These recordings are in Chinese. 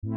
虽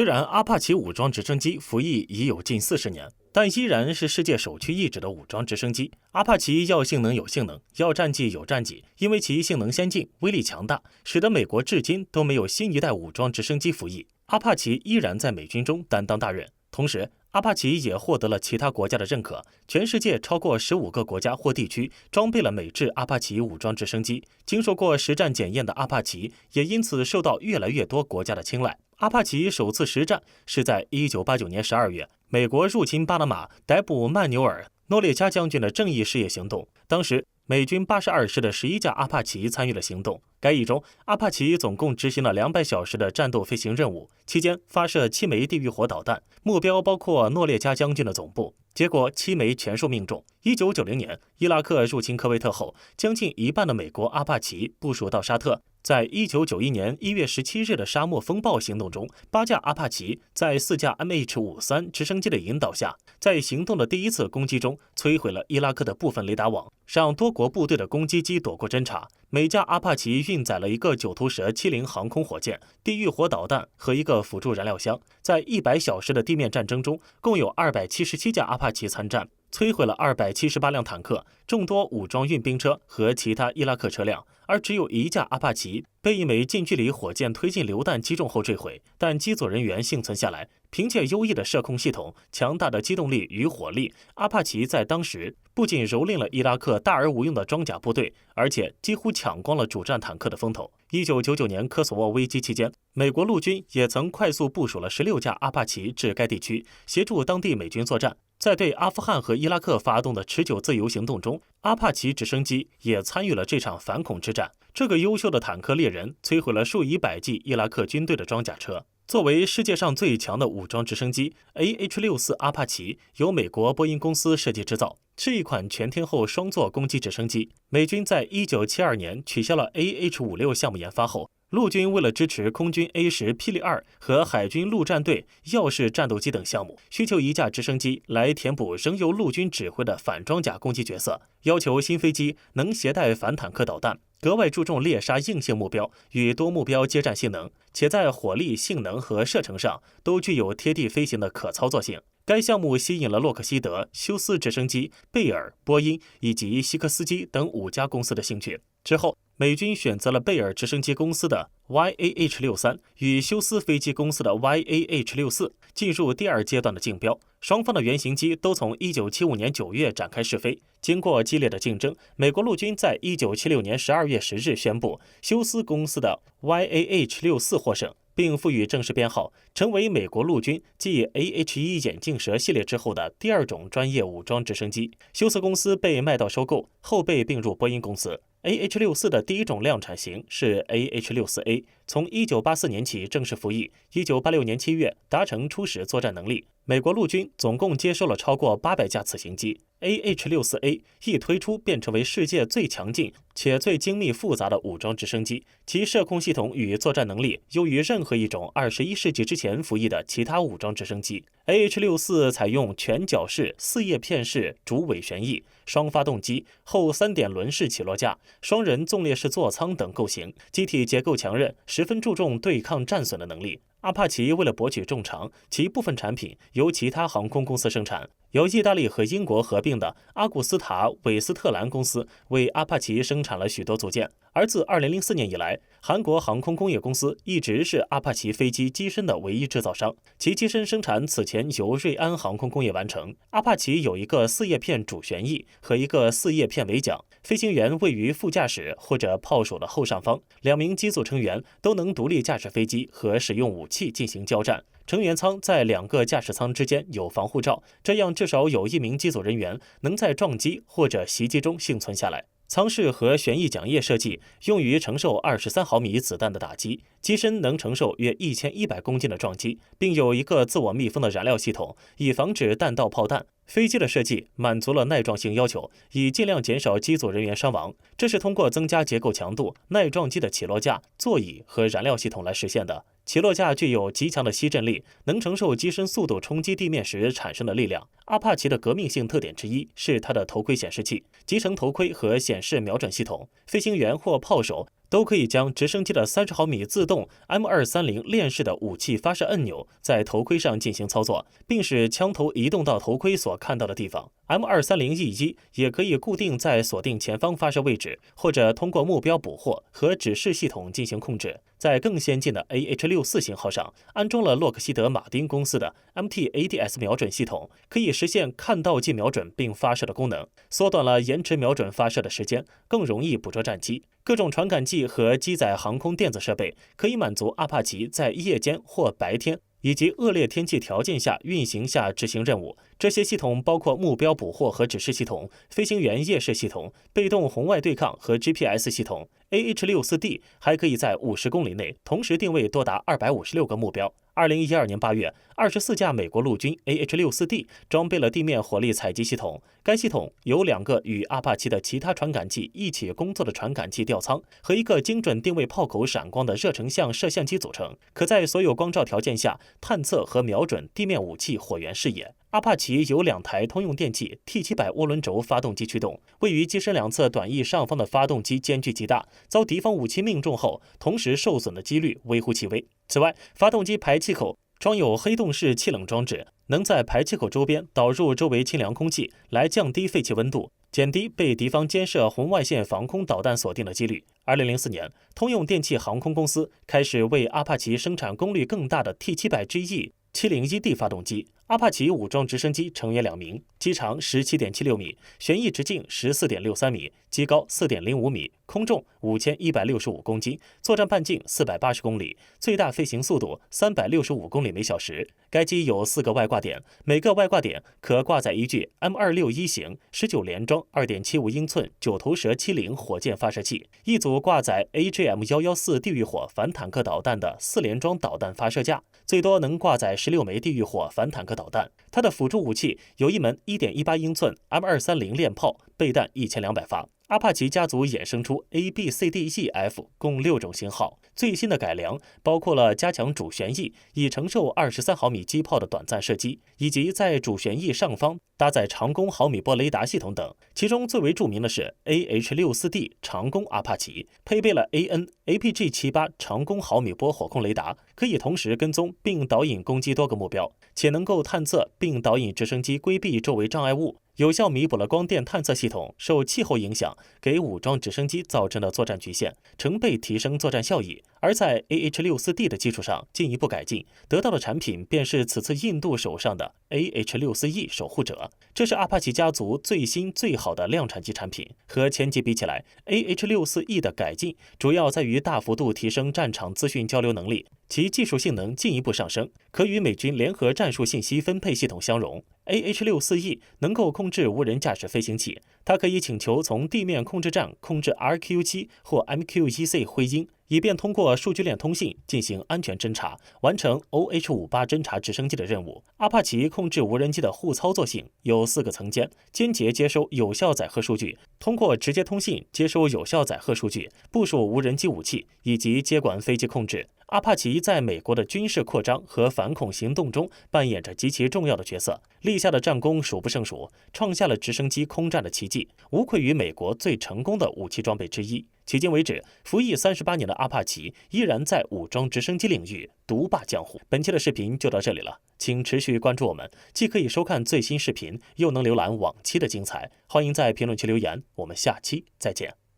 然阿帕奇武装直升机服役已有近40年，但依然是世界首屈一指的武装直升机。阿帕奇要性能有性能，要战绩有战绩，因为其性能先进、威力强大，使得美国至今都没有新一代武装直升机服役。阿帕奇依然在美军中担当大任。同时，阿帕奇也获得了其他国家的认可，全世界超过15个国家或地区装备了美制阿帕奇武装直升机。经受过实战检验的阿帕奇也因此受到越来越多国家的青睐。阿帕奇首次实战是在1989年12月，美国入侵巴拿马，逮捕曼纽尔·诺列加将军的正义事业行动。当时，美军82师的11架阿帕奇参与了行动。该役中，阿帕奇总共执行了200小时的战斗飞行任务，期间发射7枚地狱火导弹，目标包括诺列加将军的总部。结果7枚全数命中。1990年，伊拉克入侵科威特后，将近一半的美国阿帕奇部署到沙特。在1991年1月17日的沙漠风暴行动中，8架阿帕奇在4架 MH-53 直升机的引导下，在行动的第一次攻击中摧毁了伊拉克的部分雷达网，让多国部队的攻击机躲过侦察。每架阿帕奇运载了一个9头蛇70航空火箭、地狱火导弹和一个辅助燃料箱。在100小时的地面战争中，共有277架阿帕奇参战，摧毁了278辆坦克、众多武装运兵车和其他伊拉克车辆，而只有1架阿帕奇被一枚近距离火箭推进榴弹击中后坠毁，但机组人员幸存下来。凭借优异的射控系统、强大的机动力与火力，阿帕奇在当时不仅蹂躏了伊拉克大而无用的装甲部队，而且几乎抢光了主战坦克的风头。1999年科索沃危机期间，美国陆军也曾快速部署了16架阿帕奇至该地区，协助当地美军作战。在对阿富汗和伊拉克发动的持久自由行动中，阿帕奇直升机也参与了这场反恐之战。这个优秀的坦克猎人摧毁了数以百计伊拉克军队的装甲车。作为世界上最强的武装直升机 ，AH-64 阿帕奇由美国波音公司设计制造，是一款全天候双座攻击直升机。美军在1972年取消了 AH-56 项目研发后，陆军为了支持空军 A-10 霹雳2和海军陆战队耀式战斗机等项目，需求一架直升机来填补仍由陆军指挥的反装甲攻击角色，要求新飞机能携带反坦克导弹，格外注重猎杀硬性目标与多目标接战性能，且在火力、性能和射程上都具有贴地飞行的可操作性。该项目吸引了洛克希德、休斯直升机、贝尔、波音以及西克斯基等5家公司的兴趣。之后，美军选择了贝尔直升机公司的 YAH-63 与休斯飞机公司的 YAH-64 进入第2阶段的竞标。双方的原型机都从1975年9月展开试飞。经过激烈的竞争，美国陆军在1976年12月10日宣布，休斯公司的 YAH-64 获胜，并赋予正式编号，成为美国陆军继 AH-1眼镜蛇系列之后的第2种专业武装直升机。休斯公司被麦道收购后被并入波音公司。AH-64 的第1种量产型是 AH-64A， 从1984年起正式服役，1986年7月达成初始作战能力。美国陆军总共接收了超过800架此型机。AH-64A 一推出便成为世界最强劲且最精密复杂的武装直升机，其射控系统与作战能力优于任何一种21世纪之前服役的其他武装直升机。AH-64 采用全角式4叶片式主尾旋翼、双发动机、后3点轮式起落架、双人纵列式座舱等构型，机体结构强韧，十分注重对抗战损的能力。阿帕奇为了博取众长，其部分产品由其他航空公司生产。由意大利和英国合并的阿古斯塔·韦斯特兰公司为阿帕奇生产了许多组件。而自2004年以来，韩国航空工业公司一直是阿帕奇飞机机身的唯一制造商，其机身生产此前由瑞安航空工业完成。阿帕奇有一个4叶片主旋翼和一个4叶片尾桨，飞行员位于副驾驶或者炮手的后上方，2名机组成员都能独立驾驶飞机和使用武器进行交战。成员舱在2个驾驶舱之间有防护罩，这样至少有1名机组人员能在撞击或者袭击中幸存下来。舱室和旋翼桨叶设计用于承受23毫米子弹的打击，机身能承受约1100公斤的撞击，并有一个自我密封的燃料系统，以防止弹道炮弹。飞机的设计满足了耐撞性要求，以尽量减少机组人员伤亡。这是通过增加结构强度、耐撞击的起落架、座椅和燃料系统来实现的。起落架具有极强的吸震力，能承受机身速度冲击地面时产生的力量。阿帕奇的革命性特点之一是它的头盔显示器、集成头盔和显示瞄准系统。飞行员或炮手都可以将直升机的30毫米自动 M230 链式的武器发射按钮在头盔上进行操作，并使枪头移动到头盔所看到的地方。M230E1 也可以固定在锁定前方发射位置，或者通过目标捕获和指示系统进行控制。在更先进的 AH-64 型号上，安装了洛克希德马丁公司的 MT-ADS 瞄准系统，可以实现看到即瞄准并发射的功能，缩短了延迟瞄准发射的时间，更容易捕捉战机。各种传感器和机载航空电子设备可以满足阿帕奇在夜间或白天以及恶劣天气条件下运行下执行任务。这些系统包括目标捕获和指示系统、飞行员夜视系统、被动红外对抗和 GPS 系统。AH-64D 还可以在50公里内同时定位多达256个目标。2012年8月，24架美国陆军 AH-64D 装备了地面火力采集系统。该系统由2个与阿帕奇的其他传感器一起工作的传感器吊舱和一个精准定位炮口闪光的热成像摄像机组成，可在所有光照条件下探测和瞄准地面武器火源视野。阿帕奇由2台通用电气 T700 涡轮轴发动机驱动，位于机身两侧短翼上方的发动机间距极大，遭敌方武器命中后同时受损的几率微乎其微。此外，发动机排气口装有黑洞式气冷装置，能在排气口周边导入周围清凉空气，来降低废气温度，减低被敌方监射红外线防空导弹锁定的几率。2004年，通用电气航空公司开始为阿帕奇生产功率更大的 T700GE 701D 发动机。阿帕奇武装直升机成员2名，机长17.76米，旋翼直径14.63米，机高4.05米，空重5165公斤，作战半径480公里，最大飞行速度365公里每小时。该机有4个外挂点，每个外挂点可挂载一具 M261 型19连装2.75英寸9头蛇70火箭发射器，一组挂载 AGM-114 地狱火反坦克导弹的4连装导弹发射架，最多能挂载16枚地狱火反坦克导弹。它的辅助武器有一门 1.18英寸 M230 链炮，备弹1200发。阿帕奇家族衍生出 A、B、C、D、E、F 共6种型号。最新的改良包括了加强主旋翼，以承受23毫米机炮的短暂射击，以及在主旋翼上方搭载长弓毫米波雷达系统等。其中最为著名的是 AH-64D 长弓阿帕奇，配备了 AN/APG-78 长弓毫米波火控雷达，可以同时跟踪并导引攻击多个目标，且能够探测并导引直升机规避周围障碍物，有效弥补了光电探测系统受气候影响给武装直升机造成的作战局限，成倍提升作战效益。而在 AH-64D 的基础上进一步改进，得到的产品便是此次印度手上的 AH-64E 守护者。这是阿帕奇家族最新最好的量产级产品。和前级比起来， AH-64E 的改进主要在于大幅度提升战场资讯交流能力，其技术性能进一步上升，可与美军联合战术信息分配系统相容。AH-64E 能够控制无人驾驶飞行器，它可以请求从地面控制站控制 RQ-7 或 MQ-1C 灰鹰，以便通过数据链通信进行安全侦察，完成 OH-58 侦察直升机的任务。阿帕奇控制无人机的互操作性有4个层间：间接接收有效载荷数据，通过直接通信接收有效载荷数据，部署无人机武器以及接管飞机控制。阿帕奇在美国的军事扩张和反恐行动中扮演着极其重要的角色，立下的战功数不胜数，创下了直升机空战的奇迹，无愧于美国最成功的武器装备之一。迄今为止，服役38年的阿帕奇依然在武装直升机领域独霸江湖。本期的视频就到这里了，请持续关注我们，既可以收看最新视频，又能浏览往期的精彩。欢迎在评论区留言，我们下期再见。